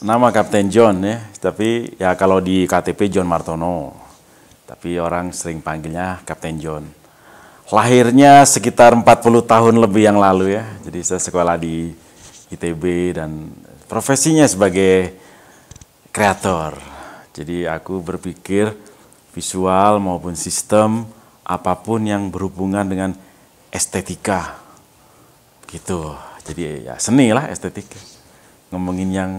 Nama Kapten John ya, tapi ya kalau di KTP John Martono. Tapi orang sering panggilnya Kapten John. Lahirnya sekitar 40 tahun lebih yang lalu ya. Jadi saya sekolah di ITB dan profesinya sebagai kreator. Jadi aku berpikir visual maupun sistem apapun yang berhubungan dengan estetika. Gitu. Jadi ya seni lah estetika. Ngomongin yang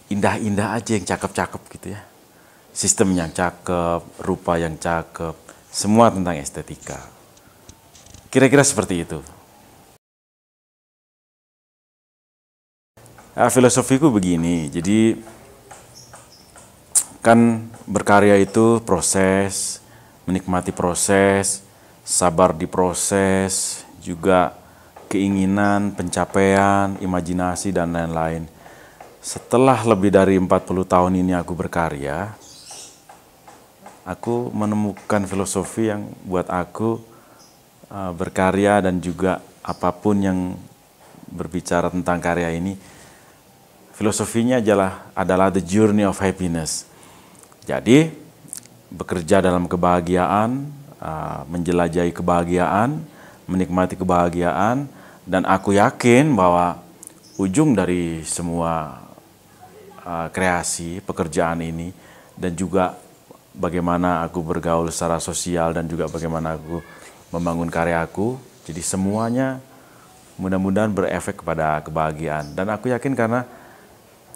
indah-indah aja, yang cakep-cakep gitu ya. Sistem yang cakep, rupa yang cakep, semua tentang estetika. Kira-kira seperti itu. Nah, filosofiku begini, jadi kan berkarya itu proses, menikmati proses, sabar di proses, juga keinginan, pencapaian, imajinasi, dan lain-lain. Setelah lebih dari 40 tahun ini aku berkarya, aku menemukan filosofi yang buat aku berkarya dan juga apapun yang berbicara tentang karya ini, filosofinya adalah the journey of happiness. Jadi, bekerja dalam kebahagiaan, menjelajahi kebahagiaan, menikmati kebahagiaan, dan aku yakin bahwa ujung dari semua kreasi, pekerjaan ini, dan juga bagaimana aku bergaul secara sosial dan juga bagaimana aku membangun karyaku. Jadi semuanya mudah-mudahan berefek kepada kebahagiaan. Dan aku yakin karena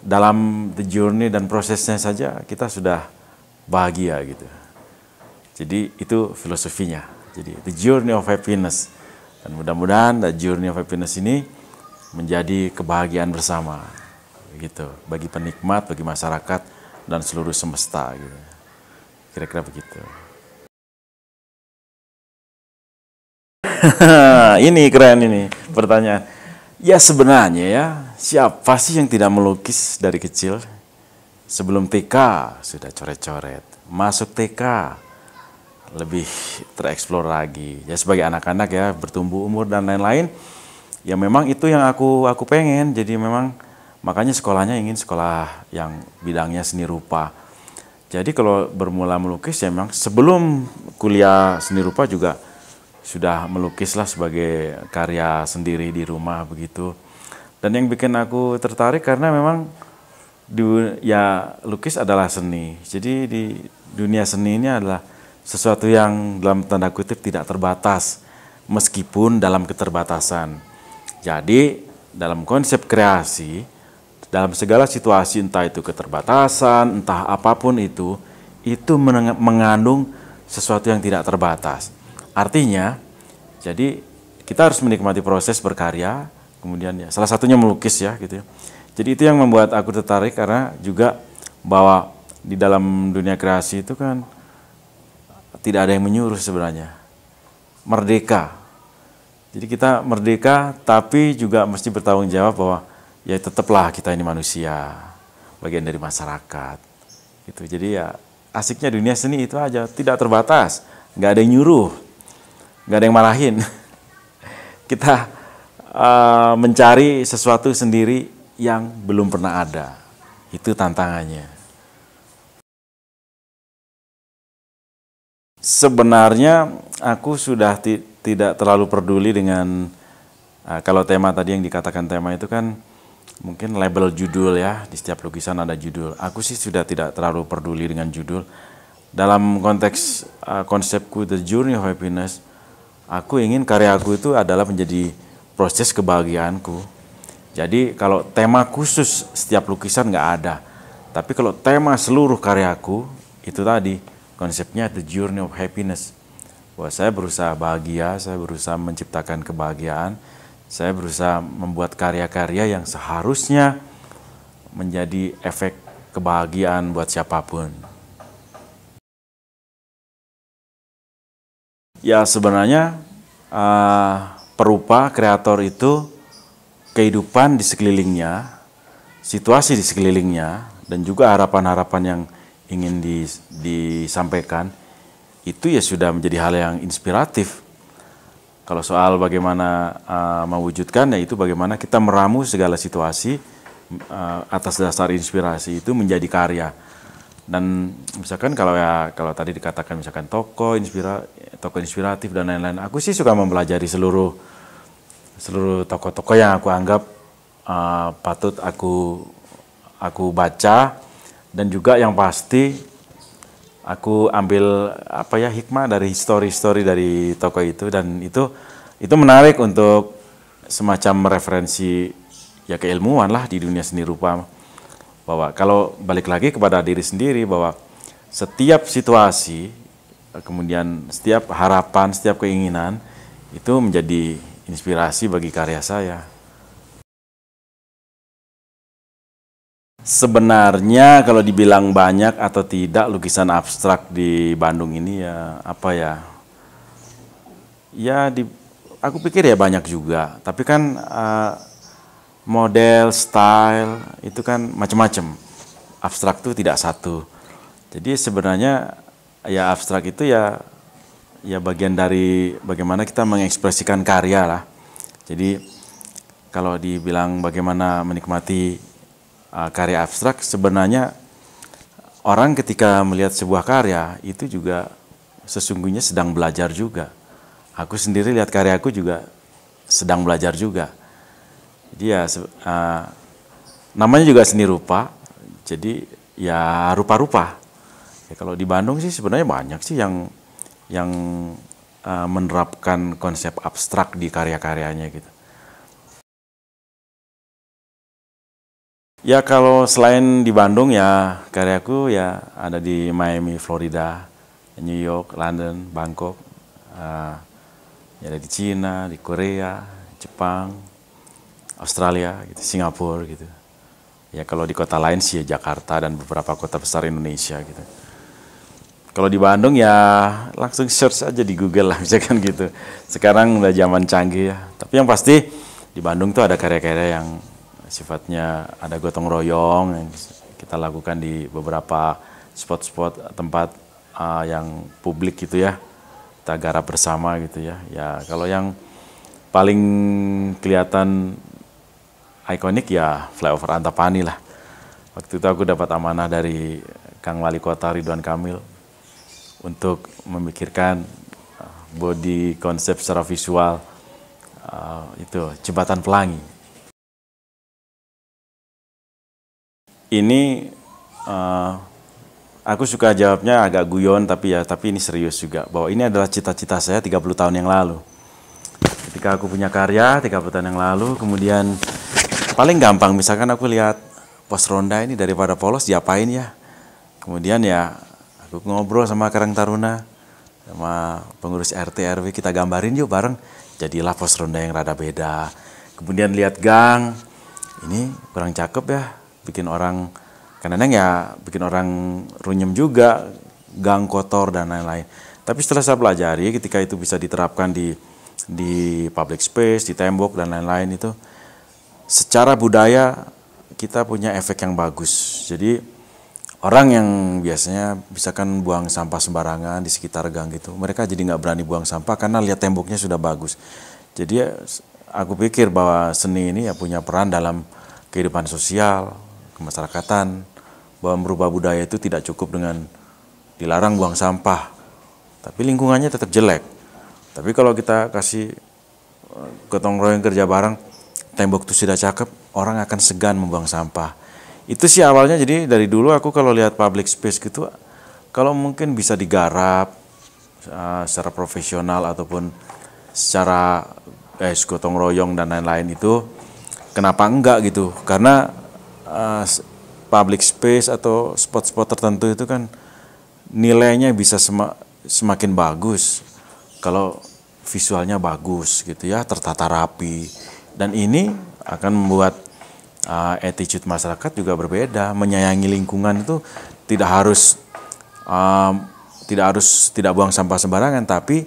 dalam the journey dan prosesnya saja kita sudah bahagia gitu. Jadi itu filosofinya. Jadi the journey of happiness. Dan mudah-mudahan the journey of happiness ini menjadi kebahagiaan bersama. Gitu, bagi penikmat, bagi masyarakat, dan seluruh semesta. Gitu. Kira-kira begitu. Ini keren ini pertanyaan. Ya sebenarnya ya, siapa sih yang tidak melukis dari kecil? Sebelum TK sudah coret-coret, masuk TK lebih tereksplor lagi. Ya sebagai anak-anak ya, bertumbuh umur dan lain-lain. Ya memang itu yang aku pengen. Jadi memang makanya sekolahnya ingin sekolah yang bidangnya seni rupa. Jadi kalau bermula melukis ya memang sebelum kuliah seni rupa juga sudah melukislah sebagai karya sendiri di rumah begitu. Dan yang bikin aku tertarik karena memang ya lukis adalah seni. Jadi di dunia seni ini adalah sesuatu yang dalam tanda kutip tidak terbatas meskipun dalam keterbatasan. Jadi dalam konsep kreasi, dalam segala situasi entah itu keterbatasan, entah apapun itu mengandung sesuatu yang tidak terbatas. Artinya, jadi kita harus menikmati proses berkarya, kemudian ya salah satunya melukis ya gitu ya. Jadi itu yang membuat aku tertarik karena juga bahwa di dalam dunia kreasi itu kan tidak ada yang menyuruh sebenarnya. Merdeka. Jadi kita merdeka tapi juga mesti bertanggung jawab bahwa ya tetaplah kita ini manusia, bagian dari masyarakat. Gitu. Jadi ya asiknya dunia seni itu aja, tidak terbatas, nggak ada yang nyuruh, nggak ada yang marahin. Kita mencari sesuatu sendiri yang belum pernah ada. Itu tantangannya. Sebenarnya aku sudah tidak terlalu peduli dengan kalau tema tadi yang dikatakan tema itu kan mungkin label judul ya, di setiap lukisan ada judul. Aku sih sudah tidak terlalu peduli dengan judul. Dalam konteks konsepku The Journey of Happiness, aku ingin karyaku itu adalah menjadi proses kebahagiaanku. Jadi kalau tema khusus setiap lukisan nggak ada. Tapi kalau tema seluruh karyaku, itu tadi konsepnya The Journey of Happiness. Bahwa saya berusaha bahagia, saya berusaha menciptakan kebahagiaan, saya berusaha membuat karya-karya yang seharusnya menjadi efek kebahagiaan buat siapapun. Ya sebenarnya perupa, kreator itu kehidupan di sekelilingnya, situasi di sekelilingnya, dan juga harapan-harapan yang ingin disampaikan, itu ya sudah menjadi hal yang inspiratif. Kalau soal bagaimana mewujudkan, ya itu bagaimana kita meramu segala situasi atas dasar inspirasi itu menjadi karya. Dan misalkan kalau tadi dikatakan misalkan tokoh inspiratif dan lain-lain, aku sih suka mempelajari seluruh tokoh-tokoh yang aku anggap patut aku baca, dan juga yang pasti aku ambil hikmah dari histori dari tokoh itu, dan itu menarik untuk semacam referensi ya keilmuan lah di dunia seni rupa, bahwa kalau balik lagi kepada diri sendiri, bahwa setiap situasi, kemudian setiap harapan, setiap keinginan itu menjadi inspirasi bagi karya saya. Sebenarnya kalau dibilang banyak atau tidak lukisan abstrak di Bandung ini, ya aku pikir ya banyak juga. Tapi kan model, style itu kan macam-macam. Abstrak itu tidak satu. Jadi sebenarnya ya abstrak itu ya bagian dari bagaimana kita mengekspresikan karya lah. Jadi kalau dibilang bagaimana menikmati karya abstrak, sebenarnya orang ketika melihat sebuah karya itu juga sesungguhnya sedang belajar juga. Aku sendiri lihat karyaku juga sedang belajar juga. Jadi ya namanya juga seni rupa, jadi ya rupa-rupa. Ya, kalau di Bandung sih sebenarnya banyak sih yang menerapkan konsep abstrak di karya-karyanya gitu. Ya kalau selain di Bandung ya karyaku ya ada di Miami, Florida, New York, London, Bangkok, ya ada di Cina, di Korea, Jepang, Australia, gitu, Singapura gitu. Ya kalau di kota lain sih ya Jakarta dan beberapa kota besar Indonesia gitu. Kalau di Bandung ya langsung search aja di Google lah misalkan gitu. Sekarang udah zaman canggih ya. Tapi yang pasti di Bandung tuh ada karya-karya yang sifatnya ada gotong royong yang kita lakukan di beberapa spot-spot tempat yang publik gitu ya, kita garap bersama gitu ya. Ya kalau yang paling kelihatan ikonik ya Flyover Antapani lah. Waktu itu aku dapat amanah dari Kang Wali Kota Ridwan Kamil untuk memikirkan body konsep secara visual itu Jembatan Pelangi. Ini aku suka jawabnya agak guyon tapi ini serius juga, bahwa ini adalah cita-cita saya 30 tahun yang lalu. Ketika aku punya karya 30 tahun yang lalu, kemudian paling gampang misalkan aku lihat pos ronda ini daripada polos diapain ya. Kemudian ya aku ngobrol sama Karang Taruna, sama pengurus RT RW, kita gambarin yuk bareng, jadilah pos ronda yang rada beda. Kemudian lihat gang, ini kurang cakep ya, bikin orang kadang-kadang ya bikin orang runyem juga, gang kotor dan lain-lain. Tapi setelah saya pelajari, ketika itu bisa diterapkan di public space, di tembok dan lain-lain, itu secara budaya kita punya efek yang bagus. Jadi orang yang biasanya misalkan buang sampah sembarangan di sekitar gang gitu, mereka jadi nggak berani buang sampah karena lihat temboknya sudah bagus. Jadi aku pikir bahwa seni ini ya punya peran dalam kehidupan sosial, kemasyarakatan, bahwa merubah budaya itu tidak cukup dengan dilarang buang sampah, tapi lingkungannya tetap jelek. Tapi kalau kita kasih gotong royong kerja bareng, tembok itu sudah cakep, orang akan segan membuang sampah. Itu sih awalnya. Jadi dari dulu aku kalau lihat public space gitu, kalau mungkin bisa digarap secara profesional ataupun secara gotong royong dan lain-lain, itu kenapa enggak gitu. Karena public space atau spot-spot tertentu itu kan nilainya bisa semakin bagus kalau visualnya bagus gitu ya, tertata rapi. Dan ini akan membuat attitude masyarakat juga berbeda. Menyayangi lingkungan itu tidak harus tidak buang sampah sembarangan, tapi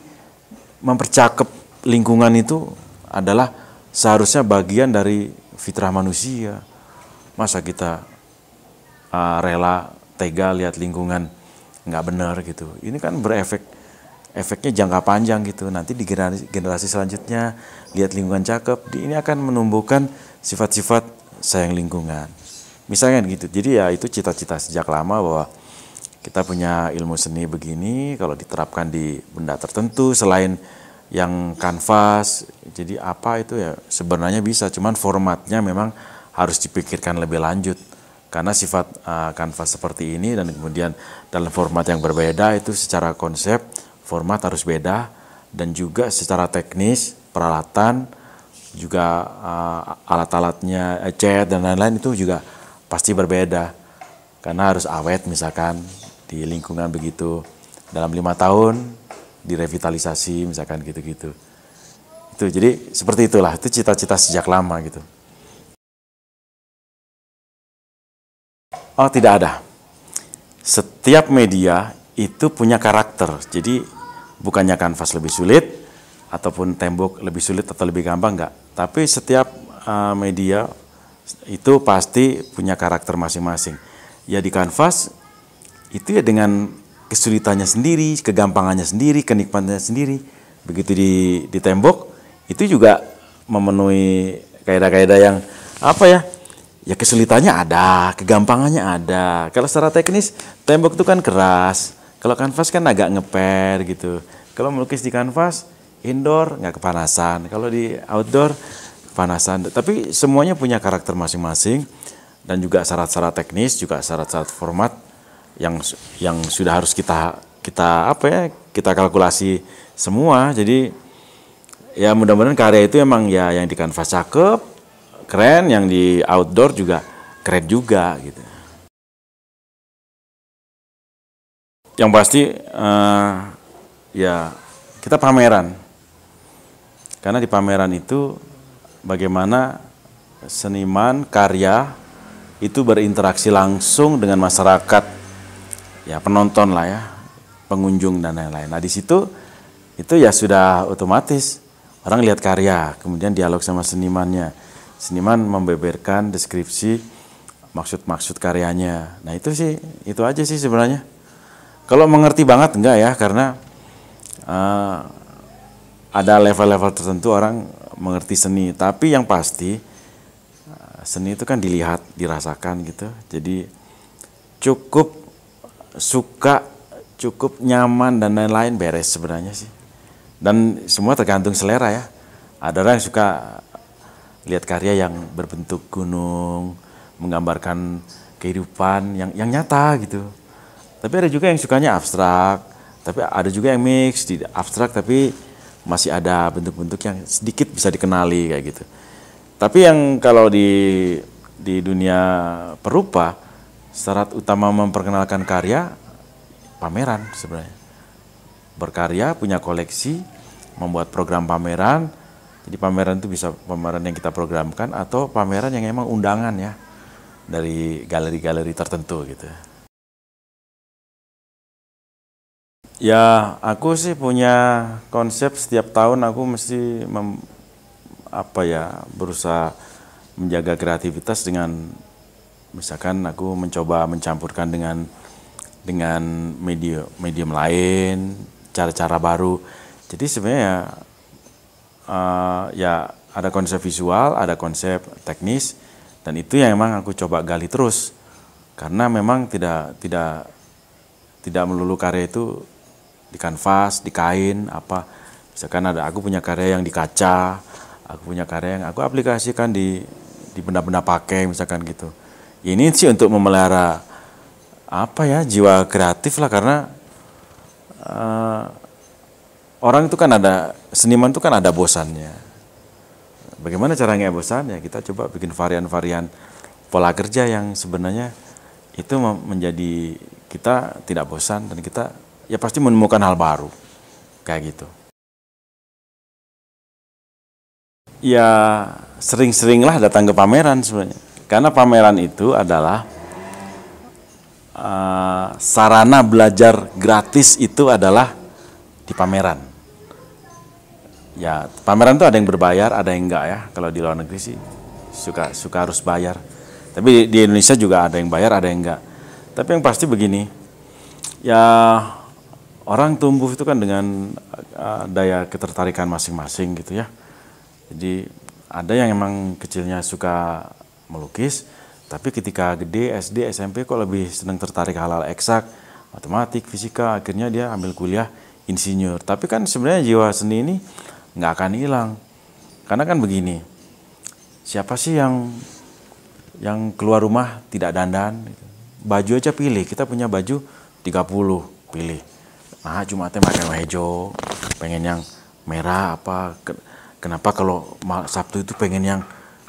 mempercakap lingkungan itu adalah seharusnya bagian dari fitrah manusia. Masa kita rela tega lihat lingkungan nggak benar gitu. Ini kan efeknya jangka panjang gitu. Nanti di generasi selanjutnya lihat lingkungan cakep, ini akan menumbuhkan sifat-sifat sayang lingkungan. Misalnya gitu. Jadi ya itu cita-cita sejak lama bahwa kita punya ilmu seni begini, kalau diterapkan di benda tertentu selain yang kanvas, jadi apa itu ya sebenarnya bisa, cuman formatnya memang harus dipikirkan lebih lanjut. Karena sifat kanvas seperti ini dan kemudian dalam format yang berbeda itu secara konsep, format harus beda dan juga secara teknis, peralatan, juga alat-alatnya, cat dan lain-lain itu juga pasti berbeda. Karena harus awet misalkan di lingkungan begitu, dalam 5 tahun direvitalisasi misalkan gitu-gitu. Itu jadi seperti itulah, itu cita-cita sejak lama gitu. Oh tidak ada. Setiap media itu punya karakter. Jadi bukannya kanvas lebih sulit ataupun tembok lebih sulit atau lebih gampang, enggak. Tapi setiap media itu pasti punya karakter masing-masing. Ya di kanvas itu ya dengan kesulitannya sendiri, kegampangannya sendiri, kenikmatannya sendiri. Begitu di tembok itu juga memenuhi kaidah-kaidah yang apa ya? Ya kesulitannya ada, kegampangannya ada. Kalau secara teknis tembok itu kan keras, kalau kanvas kan agak ngeper gitu. Kalau melukis di kanvas indoor nggak kepanasan, kalau di outdoor kepanasan. Tapi semuanya punya karakter masing-masing dan juga syarat-syarat teknis, juga syarat-syarat format yang sudah harus kita apa ya, kita kalkulasi semua. Jadi ya mudah-mudahan karya itu emang ya yang di kanvas cakep, keren, yang di outdoor juga keren juga gitu. Yang pasti ya kita pameran. Karena di pameran itu bagaimana seniman karya itu berinteraksi langsung dengan masyarakat, ya penonton lah ya, pengunjung dan lain-lain. Nah di situ itu ya sudah otomatis orang lihat karya, kemudian dialog sama senimannya. Seniman membeberkan deskripsi maksud-maksud karyanya. Nah itu aja sih sebenarnya. Kalau mengerti banget enggak ya, karena ada level-level tertentu orang mengerti seni. Tapi yang pasti seni itu kan dilihat, dirasakan gitu. Jadi cukup suka, cukup nyaman dan lain-lain beres sebenarnya sih. Dan semua tergantung selera ya. Ada orang yang suka lihat karya yang berbentuk gunung, menggambarkan kehidupan yang nyata gitu. Tapi ada juga yang sukanya abstrak, tapi ada juga yang mix di abstrak tapi masih ada bentuk-bentuk yang sedikit bisa dikenali kayak gitu. Tapi yang kalau di dunia perupa, syarat utama memperkenalkan karya pameran sebenarnya. Berkarya, punya koleksi, membuat program pameran. Jadi pameran itu bisa pameran yang kita programkan atau pameran yang emang undangan ya dari galeri-galeri tertentu gitu. Ya aku sih punya konsep setiap tahun aku mesti berusaha menjaga kreativitas dengan misalkan aku mencoba mencampurkan dengan medium lain, cara-cara baru. Jadi sebenarnya ya ada konsep visual, ada konsep teknis, dan itu yang memang aku coba gali terus. Karena memang tidak melulu karya itu di kanvas, di kain, apa. Misalkan aku punya karya yang di kaca, aku punya karya yang aku aplikasikan di benda-benda pakai misalkan gitu. Ini sih untuk memelihara jiwa kreatif lah, karena orang itu kan seniman itu kan ada bosannya. Bagaimana caranya bosan? Ya kita coba bikin varian-varian pola kerja yang sebenarnya itu menjadi kita tidak bosan dan kita ya pasti menemukan hal baru kayak gitu. Ya sering-seringlah datang ke pameran sebenarnya. Karena pameran itu adalah sarana belajar gratis itu adalah di pameran. Ya pameran itu ada yang berbayar, ada yang enggak ya. Kalau di luar negeri sih suka harus bayar. Tapi di Indonesia juga ada yang bayar, ada yang enggak. Tapi yang pasti begini, ya orang tumbuh itu kan dengan daya ketertarikan masing-masing gitu ya. Jadi ada yang emang kecilnya suka melukis, tapi ketika gede SD, SMP kok lebih senang tertarik hal-hal eksak, matematik, fisika, akhirnya dia ambil kuliah insinyur. Tapi kan sebenarnya jiwa seni ini nggak akan hilang. Karena kan begini, siapa sih yang keluar rumah tidak dandan? Baju aja pilih, kita punya baju 30, pilih. Nah, Jumatnya pakai hijau, pengen yang merah apa. Kenapa kalau Sabtu itu pengen yang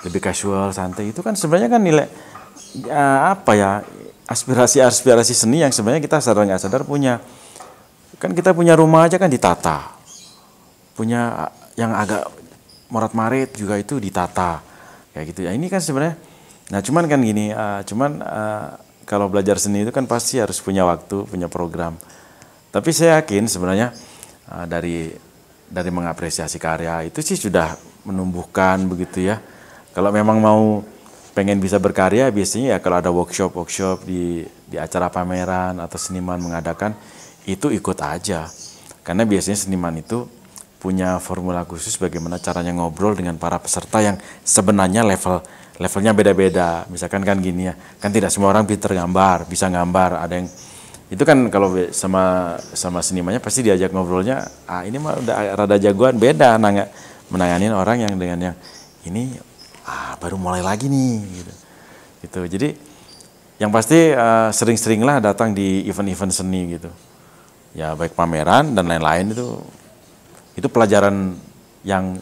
lebih casual, santai? Itu kan sebenarnya kan nilai apa ya, aspirasi-aspirasi seni yang sebenarnya kita sadar nggak sadar punya. Kan kita punya rumah aja kan ditata. Punya yang agak morat-marit juga itu ditata. Kayak gitu ya. Ini kan sebenarnya, nah cuman kan gini, kalau belajar seni itu kan pasti harus punya waktu, punya program. Tapi saya yakin sebenarnya dari mengapresiasi karya itu sih sudah menumbuhkan begitu ya. Kalau memang mau pengen bisa berkarya, biasanya ya kalau ada workshop di acara pameran atau seniman mengadakan, itu ikut aja. Karena biasanya seniman itu punya formula khusus bagaimana caranya ngobrol dengan para peserta yang sebenarnya levelnya beda-beda. Misalkan kan gini ya, kan tidak semua orang pintar gambar, bisa gambar. Ada yang itu kan kalau sama senimannya pasti diajak ngobrolnya, ini mah udah rada jagoan, beda menanganin orang yang dengan yang ini baru mulai lagi nih gitu. Gitu. Jadi yang pasti sering-seringlah datang di event-event seni gitu. Ya baik pameran dan lain-lain itu pelajaran yang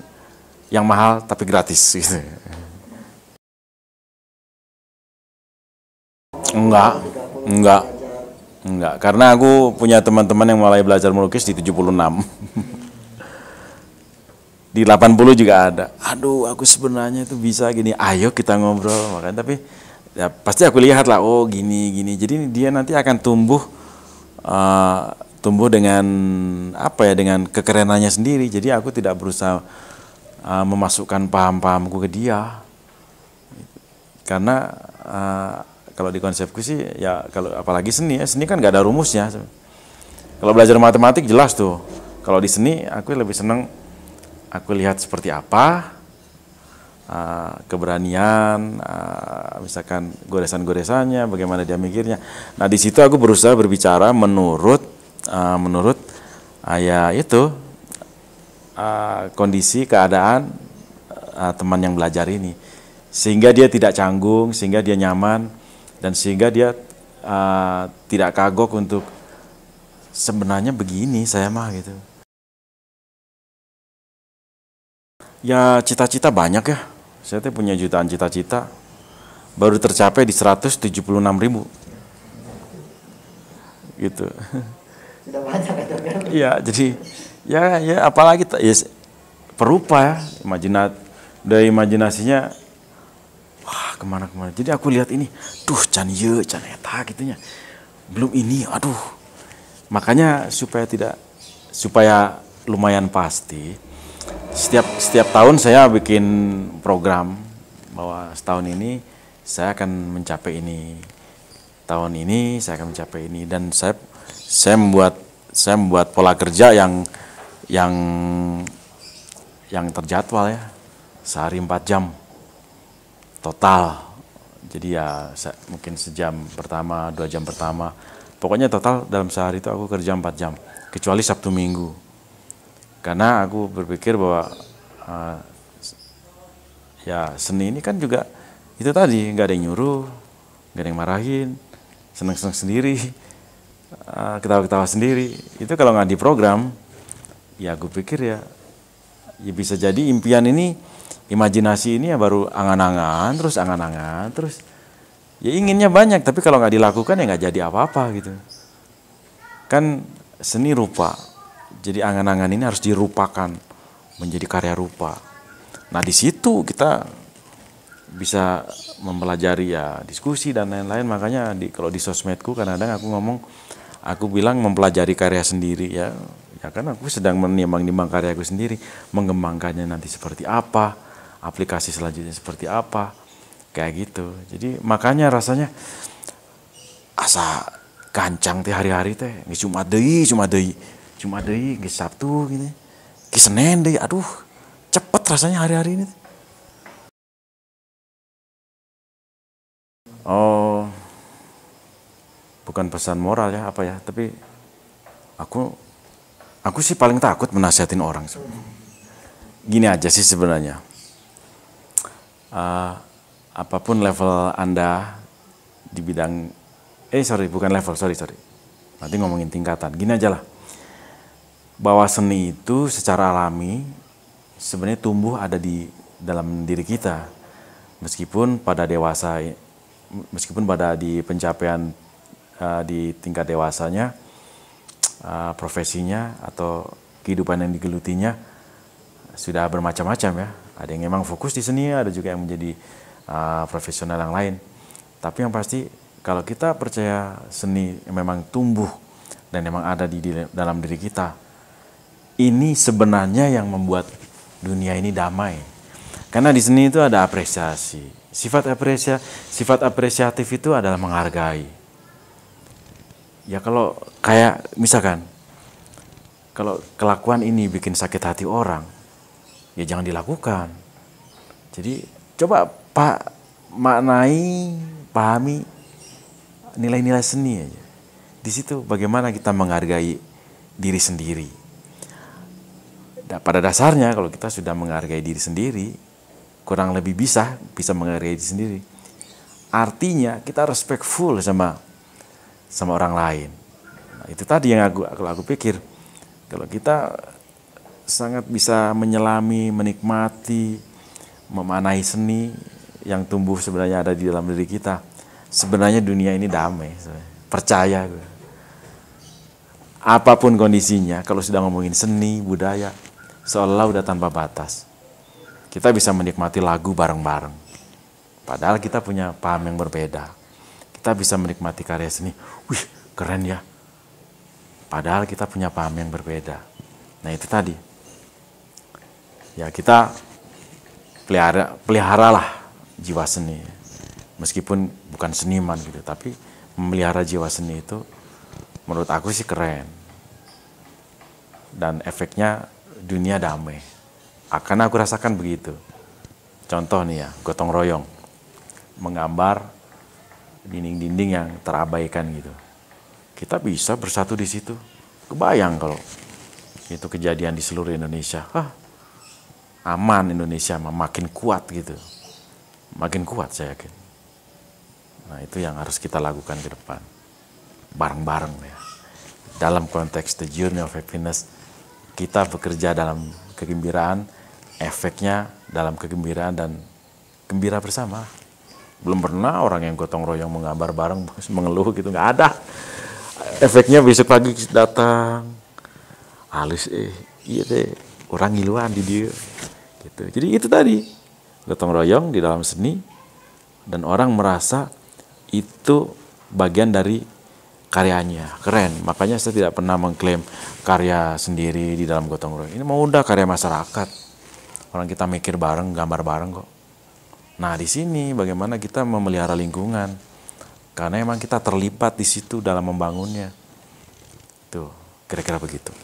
mahal tapi gratis gitu. Enggak, karena aku punya teman-teman yang mulai belajar melukis di 76. Di 80 juga ada. Aduh, aku sebenarnya itu bisa gini. Ayo kita ngobrol, makanya tapi ya pasti aku lihat lah, oh gini. Jadi dia nanti akan tumbuh dengan apa ya, dengan kekerenannya sendiri. Jadi aku tidak berusaha memasukkan paham-pahamku ke dia. Karena kalau di konsepku sih ya, kalau apalagi seni kan nggak ada rumusnya. Kalau belajar matematik jelas tuh. Kalau di seni aku lebih seneng, aku lihat seperti apa keberanian, misalkan goresan-goresannya, bagaimana dia mikirnya. Nah di situ aku berusaha berbicara menurut ya itu kondisi keadaan teman yang belajar ini, sehingga dia tidak canggung, sehingga dia nyaman. Dan sehingga dia tidak kagok untuk sebenarnya begini saya mah gitu. Ya cita-cita banyak ya. Saya tuh punya jutaan cita-cita. Baru tercapai di 176.000. Gitu. Sudah banyak itu kan. Iya, jadi ya apalagi ya, perupa ya, dari imajinasinya wah kemana-kemana. Jadi aku lihat ini, can eta gitunya. Belum ini, aduh. Makanya supaya lumayan pasti, setiap tahun saya bikin program bahwa setahun ini saya akan mencapai ini. Tahun ini saya akan mencapai ini, dan saya membuat pola kerja yang terjadwal ya. Sehari 4 jam. Total, jadi ya mungkin sejam pertama, 2 jam pertama, pokoknya total dalam sehari itu aku kerja 4 jam, kecuali Sabtu Minggu, karena aku berpikir bahwa ya seni ini kan juga itu tadi, nggak ada yang nyuruh, nggak ada yang marahin, seneng-seneng sendiri, ketawa-ketawa sendiri. Itu kalau nggak diprogram, ya aku pikir ya bisa jadi impian ini, imajinasi ini ya baru angan-angan terus ya inginnya banyak, tapi kalau nggak dilakukan ya nggak jadi apa-apa gitu kan. Seni rupa, jadi angan-angan ini harus dirupakan menjadi karya rupa. Nah di situ kita bisa mempelajari ya diskusi dan lain-lain. Makanya kalau di sosmedku kadang-kadang aku bilang mempelajari karya sendiri ya kan aku sedang menimbang-nimbang karyaku sendiri, mengembangkannya nanti seperti apa, aplikasi selanjutnya seperti apa, kayak gitu. Jadi makanya rasanya asa gancang teh hari-hari teh, nggak cuma deui, nggak Sabtu gitu, nggak Senin deui, aduh cepet rasanya hari-hari ini. Oh, bukan pesan moral ya apa ya, tapi aku sih paling takut menasihatin orang. Gini aja sih sebenarnya. Apapun level Anda di bidang, bukan level, sorry. Nanti ngomongin tingkatan. Gini aja lah. Bahwa seni itu secara alami sebenarnya tumbuh ada di dalam diri kita. Meskipun pada di pencapaian di tingkat dewasanya, profesinya atau kehidupan yang digelutinya sudah bermacam-macam ya. Ada yang memang fokus di seni, ada juga yang menjadi profesional yang lain. Tapi yang pasti kalau kita percaya seni memang tumbuh dan memang ada di dalam diri kita, ini sebenarnya yang membuat dunia ini damai. Karena di seni itu ada apresiasi. Sifat apresiatif itu adalah menghargai. Ya kalau kayak misalkan, kalau kelakuan ini bikin sakit hati orang, ya jangan dilakukan. Jadi coba pahami nilai-nilai seni aja. Di situ bagaimana kita menghargai diri sendiri. Pada dasarnya kalau kita sudah menghargai diri sendiri, kurang lebih bisa menghargai diri sendiri. Artinya kita respectful sama orang lain. Nah, itu tadi yang aku pikir. Kalau kita sangat bisa menyelami, menikmati, memaknai seni yang tumbuh sebenarnya ada di dalam diri kita, sebenarnya dunia ini damai. Percaya gue. Apapun kondisinya, kalau sudah ngomongin seni, budaya, seolah udah tanpa batas. Kita bisa menikmati lagu bareng-bareng. Padahal kita punya paham yang berbeda. Kita bisa menikmati karya seni. Wih, keren ya. Padahal kita punya paham yang berbeda. Nah itu tadi. Ya kita peliharalah jiwa seni. Meskipun bukan seniman gitu, tapi memelihara jiwa seni itu menurut aku sih keren. Dan efeknya dunia damai. Akan aku rasakan begitu. Contoh nih ya, gotong royong. Menggambar dinding-dinding yang terabaikan gitu. Kita bisa bersatu di situ. Kebayang kalau itu kejadian di seluruh Indonesia. Aman Indonesia, makin kuat gitu. Makin kuat saya yakin. Nah itu yang harus kita lakukan ke depan. Bareng-bareng ya. Dalam konteks The Journey of Happiness, kita bekerja dalam kegembiraan, efeknya dalam kegembiraan dan gembira bersama. Belum pernah orang yang gotong royong menggambar bareng mengeluh gitu, nggak ada. Efeknya besok pagi datang, halus iya deh, orang ngiluan di dia. Gitu. Jadi itu tadi, gotong royong di dalam seni dan orang merasa itu bagian dari karyanya, keren. Makanya saya tidak pernah mengklaim karya sendiri di dalam gotong royong. Ini mau udah karya masyarakat. Orang kita mikir bareng, gambar bareng kok. Nah di sini bagaimana kita memelihara lingkungan, karena emang kita terlibat di situ dalam membangunnya. Tuh, kira-kira begitu.